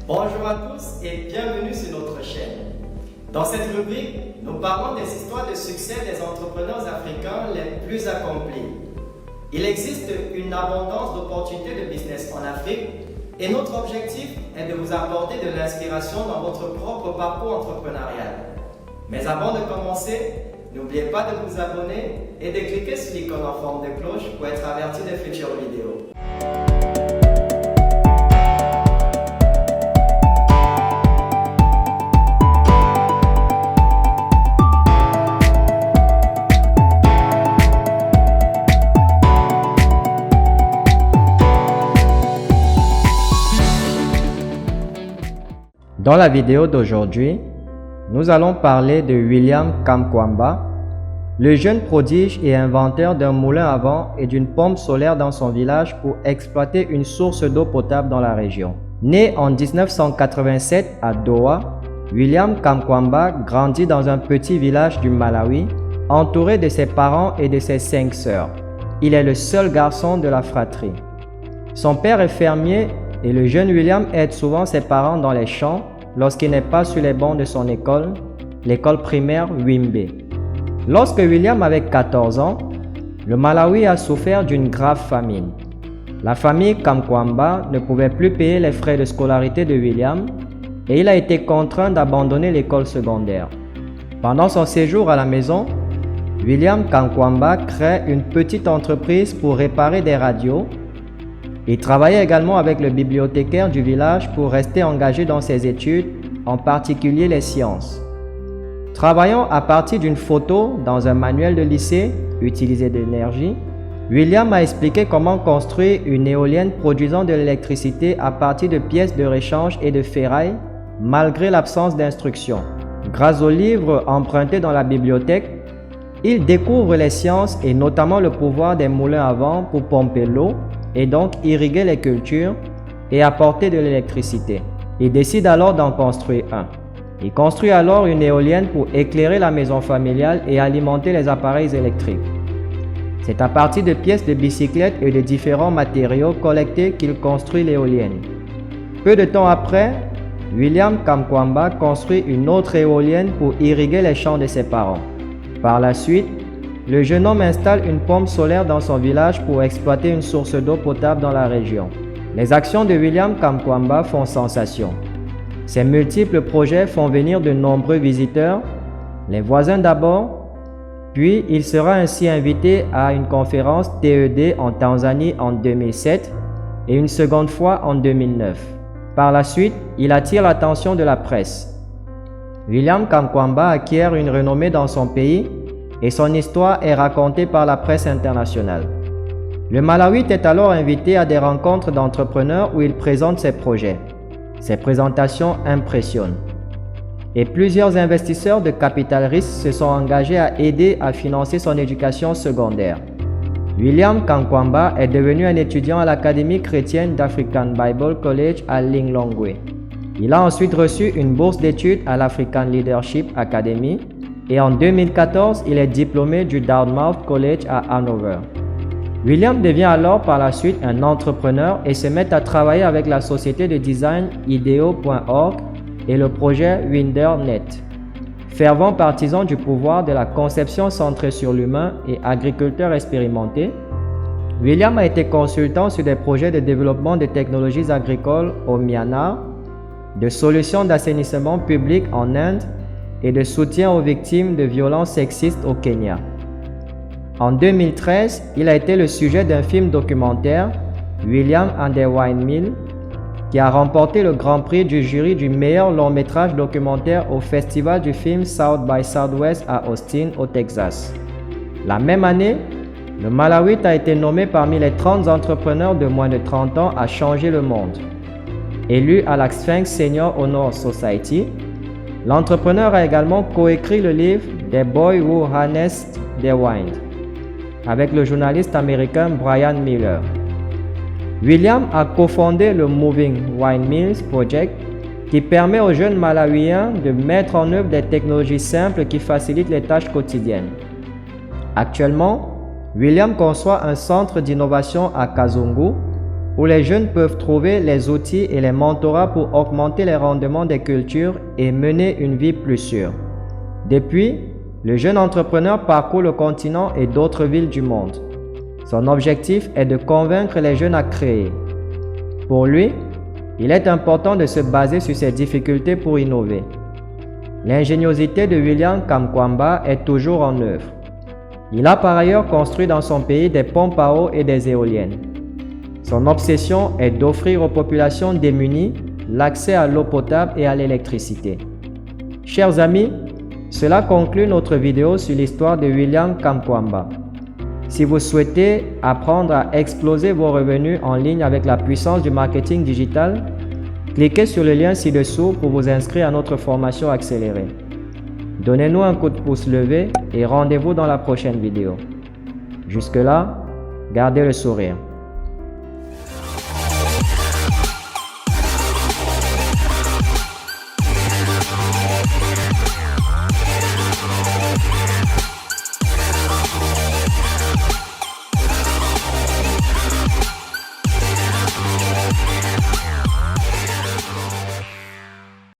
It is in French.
Bonjour à tous et bienvenue sur notre chaîne. Dans cette rubrique, nous parlons des histoires de succès des entrepreneurs africains les plus accomplis. Il existe une abondance d'opportunités de business en Afrique et notre objectif est de vous apporter de l'inspiration dans votre propre parcours entrepreneurial. Mais avant de commencer, n'oubliez pas de vous abonner et de cliquer sur l'icône en forme de cloche pour être averti des futures vidéos. Dans la vidéo d'aujourd'hui, nous allons parler de William Kamkwamba, le jeune prodige et inventeur d'un moulin à vent et d'une pompe solaire dans son village pour exploiter une source d'eau potable dans la région. Né en 1987 à Doha, William Kamkwamba grandit dans un petit village du Malawi, entouré de ses parents et de ses 5 sœurs. Il est le seul garçon de la fratrie. Son père est fermier et le jeune William aide souvent ses parents dans les champs lorsqu'il n'est pas sur les bancs de son école, l'école primaire Wimbe. Lorsque William avait 14 ans, le Malawi a souffert d'une grave famine. La famille Kamkwamba ne pouvait plus payer les frais de scolarité de William et il a été contraint d'abandonner l'école secondaire. Pendant son séjour à la maison, William Kamkwamba crée une petite entreprise pour réparer des radios. Il travaillait également avec le bibliothécaire du village pour rester engagé dans ses études, en particulier les sciences. Travaillant à partir d'une photo dans un manuel de lycée utilisé de l'énergie, William a expliqué comment construire une éolienne produisant de l'électricité à partir de pièces de rechange et de ferraille, malgré l'absence d'instruction. Grâce aux livres empruntés dans la bibliothèque, il découvre les sciences et notamment le pouvoir des moulins à vent pour pomper l'eau et donc irriguer les cultures et apporter de l'électricité. Il décide alors d'en construire un. Il construit alors une éolienne pour éclairer la maison familiale et alimenter les appareils électriques. C'est à partir de pièces de bicyclette et de différents matériaux collectés qu'il construit l'éolienne. Peu de temps après, William Kamkwamba construit une autre éolienne pour irriguer les champs de ses parents. Par la suite, le jeune homme installe une pompe solaire dans son village pour exploiter une source d'eau potable dans la région. Les actions de William Kamkwamba font sensation. Ses multiples projets font venir de nombreux visiteurs, les voisins d'abord, puis il sera ainsi invité à une conférence TED en Tanzanie en 2007 et une seconde fois en 2009. Par la suite, il attire l'attention de la presse. William Kamkwamba acquiert une renommée dans son pays et son histoire est racontée par la presse internationale. Le Malawi est alors invité à des rencontres d'entrepreneurs où il présente ses projets. Ses présentations impressionnent. Et plusieurs investisseurs de capital risque se sont engagés à aider à financer son éducation secondaire. William Kamkwamba est devenu un étudiant à l'Académie chrétienne d'African Bible College à Lilongwe. Il a ensuite reçu une bourse d'études à l'African Leadership Academy et en 2014, il est diplômé du Dartmouth College à Hanover. William devient alors par la suite un entrepreneur et se met à travailler avec la société de design ideo.org et le projet WinderNet. Fervent partisan du pouvoir de la conception centrée sur l'humain et agriculteur expérimenté, William a été consultant sur des projets de développement de technologies agricoles au Myanmar, de solutions d'assainissement public en Inde et de soutien aux victimes de violences sexistes au Kenya. En 2013, il a été le sujet d'un film documentaire, William and the Wine Mill, qui a remporté le Grand Prix du jury du meilleur long-métrage documentaire au Festival du film South by Southwest à Austin, au Texas. La même année, le Malawi a été nommé parmi les 30 entrepreneurs de moins de 30 ans à changer le monde. Élu à la Sphinx Senior Honor Society, l'entrepreneur a également coécrit le livre The Boy Who Harnessed the Wind avec le journaliste américain Brian Miller. William a cofondé le Moving Wine Mills Project qui permet aux jeunes Malawiens de mettre en œuvre des technologies simples qui facilitent les tâches quotidiennes. Actuellement, William conçoit un centre d'innovation à Kazungu où les jeunes peuvent trouver les outils et les mentorats pour augmenter les rendements des cultures et mener une vie plus sûre. Depuis, le jeune entrepreneur parcourt le continent et d'autres villes du monde. Son objectif est de convaincre les jeunes à créer. Pour lui, il est important de se baser sur ses difficultés pour innover. L'ingéniosité de William Kamkwamba est toujours en œuvre. Il a par ailleurs construit dans son pays des pompes à eau et des éoliennes. Son obsession est d'offrir aux populations démunies l'accès à l'eau potable et à l'électricité. Chers amis, cela conclut notre vidéo sur l'histoire de William Kamkwamba. Si vous souhaitez apprendre à exploser vos revenus en ligne avec la puissance du marketing digital, cliquez sur le lien ci-dessous pour vous inscrire à notre formation accélérée. Donnez-nous un coup de pouce levé et rendez-vous dans la prochaine vidéo. Jusque-là, gardez le sourire.